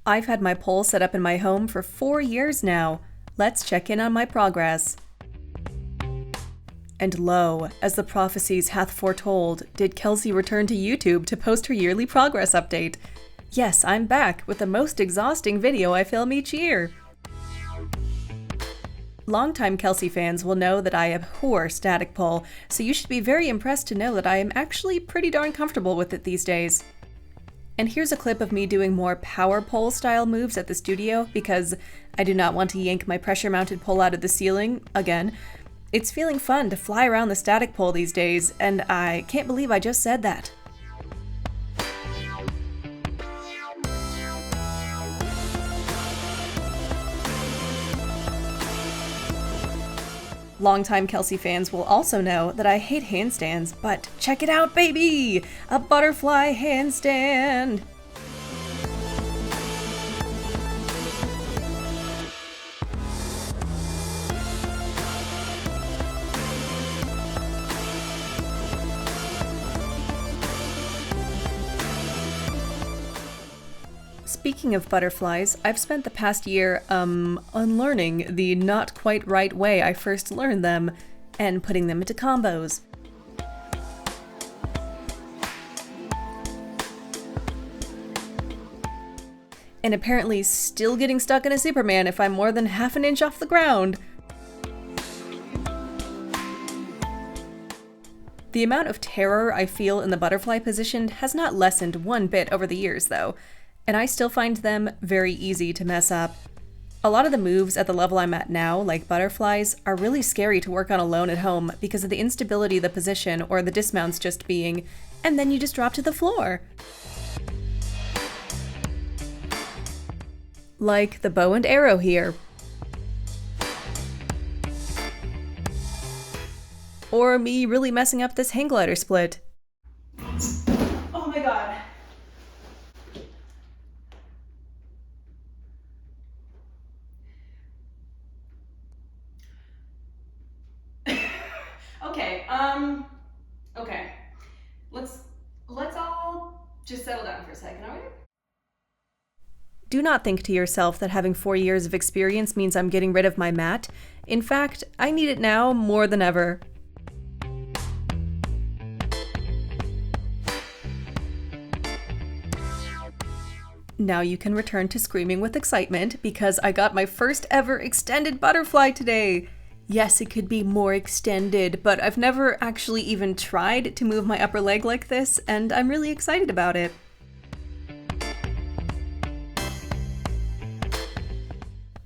I've had my pole set up in my home for 4 years now. Let's check in on my progress. And lo, as the prophecies hath foretold, did Kelsey return to YouTube to post her yearly progress update. Yes, I'm back with the most exhausting video I film each year. Longtime Kelsey fans will know that I abhor static pole, so you should be very impressed to know that I am actually pretty darn comfortable with it these days. And here's a clip of me doing more power pole style moves at the studio because I do not want to yank my pressure mounted pole out of the ceiling again. It's feeling fun to fly around the static pole these days, and I can't believe I just said that. Longtime Kelsey fans will also know that I hate handstands, but check it out, baby! A butterfly handstand! Speaking of butterflies, I've spent the past year, unlearning the not quite right way I first learned them, and putting them into combos. And apparently still getting stuck in a Superman if I'm more than half an inch off the ground. The amount of terror I feel in the butterfly position has not lessened one bit over the years, though. And I still find them very easy to mess up. A lot of the moves at the level I'm at now, like butterflies, are really scary to work on alone at home because of the instability of the position or the dismounts just being, and then you just drop to the floor. Like the bow and arrow here. Or me really messing up this hang glider split. Oh my god. Okay. Let's all just settle down for a second, alright? Do not think to yourself that having 4 years of experience means I'm getting rid of my mat. In fact, I need it now more than ever. Now you can return to screaming with excitement because I got my first ever extended butterfly today! Yes, it could be more extended, but I've never actually even tried to move my upper leg like this, and I'm really excited about it.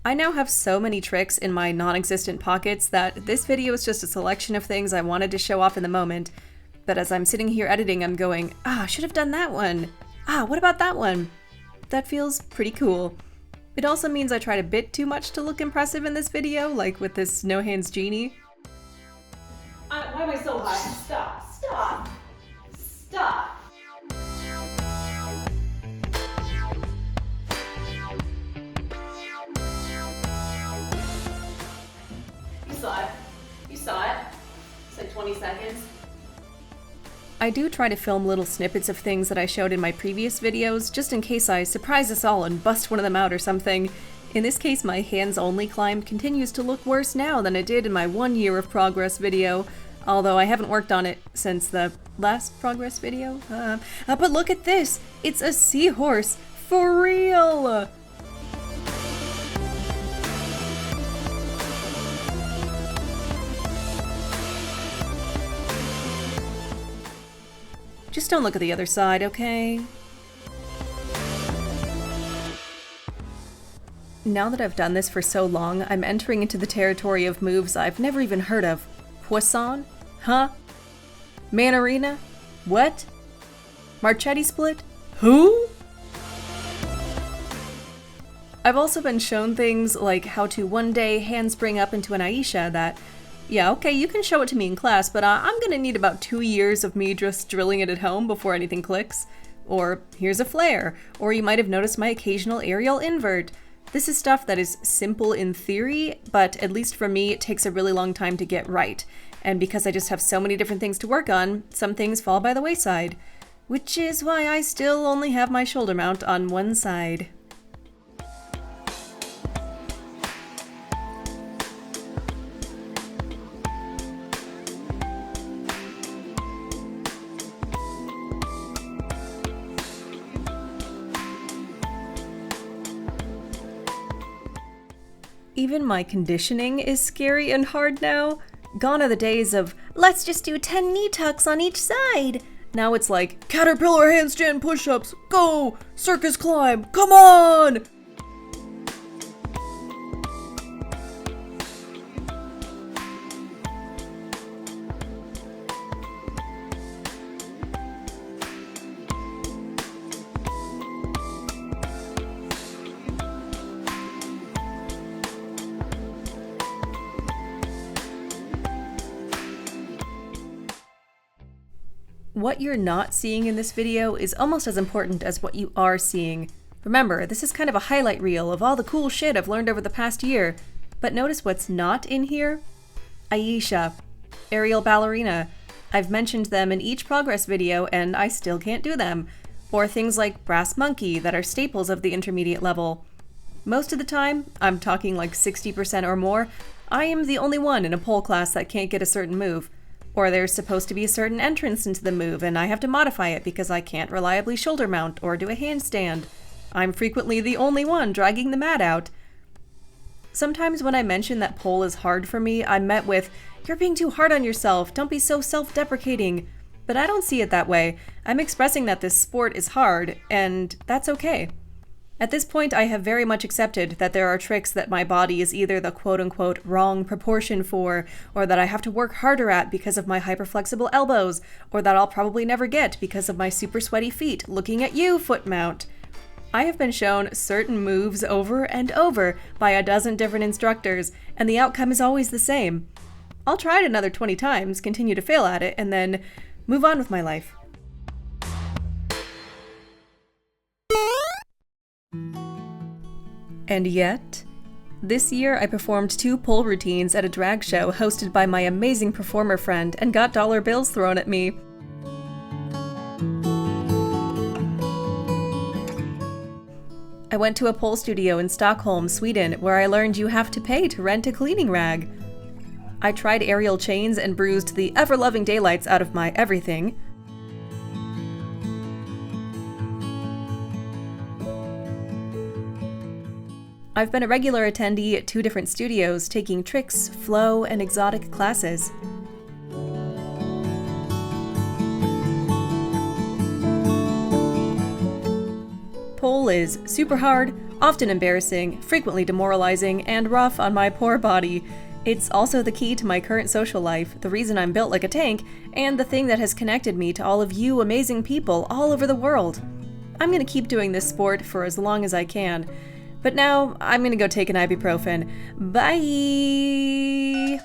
I now have so many tricks in my non-existent pockets that this video is just a selection of things I wanted to show off in the moment, but as I'm sitting here editing, I'm going, I should have done that one. What about that one? That feels pretty cool. It also means I tried a bit too much to look impressive in this video, like with this no hands genie. Why am I so high? Stop! You saw it. It's like 20 seconds. I do try to film little snippets of things that I showed in my previous videos, just in case I surprise us all and bust one of them out or something. In this case, my hands-only climb continues to look worse now than it did in my 1 year of progress video, although I haven't worked on it since the last progress video. But look at this! It's a seahorse! For real! Just don't look at the other side, okay? Now that I've done this for so long, I'm entering into the territory of moves I've never even heard of. Poisson? Huh? Manarina? What? Marchetti split? Who? I've also been shown things like how to one day handspring up into an Aisha that, yeah, okay, you can show it to me in class, but I'm gonna need about 2 years of me just drilling it at home before anything clicks. Or, here's a flare. Or you might have noticed my occasional aerial invert. This is stuff that is simple in theory, but at least for me, it takes a really long time to get right. And because I just have so many different things to work on, some things fall by the wayside. Which is why I still only have my shoulder mount on one side. Even my conditioning is scary and hard now. Gone are the days of, let's just do 10 knee tucks on each side. Now it's like, caterpillar handstand push-ups, go! Circus climb, come on! What you're not seeing in this video is almost as important as what you are seeing. Remember, this is kind of a highlight reel of all the cool shit I've learned over the past year. But notice what's not in here? Aisha, aerial ballerina. I've mentioned them in each progress video and I still can't do them. Or things like brass monkey that are staples of the intermediate level. Most of the time, I'm talking like 60% or more, I am the only one in a pole class that can't get a certain move. Or there's supposed to be a certain entrance into the move and I have to modify it because I can't reliably shoulder mount or do a handstand. I'm frequently the only one dragging the mat out. Sometimes when I mention that pole is hard for me, I'm met with, "You're being too hard on yourself, don't be so self-deprecating." But I don't see it that way. I'm expressing that this sport is hard, and that's okay. At this point, I have very much accepted that there are tricks that my body is either the quote-unquote wrong proportion for, or that I have to work harder at because of my hyperflexible elbows, or that I'll probably never get because of my super sweaty feet. Looking at you, foot mount. I have been shown certain moves over and over by a dozen different instructors, and the outcome is always the same. I'll try it another 20 times, continue to fail at it, and then move on with my life. And yet, this year I performed 2 pole routines at a drag show hosted by my amazing performer friend and got dollar bills thrown at me. I went to a pole studio in Stockholm, Sweden, where I learned you have to pay to rent a cleaning rag. I tried aerial chains and bruised the ever-loving daylights out of my everything. I've been a regular attendee at 2 different studios, taking tricks, flow, and exotic classes. Pole is super hard, often embarrassing, frequently demoralizing, and rough on my poor body. It's also the key to my current social life, the reason I'm built like a tank, and the thing that has connected me to all of you amazing people all over the world. I'm gonna keep doing this sport for as long as I can. But now, I'm gonna go take an ibuprofen. Bye!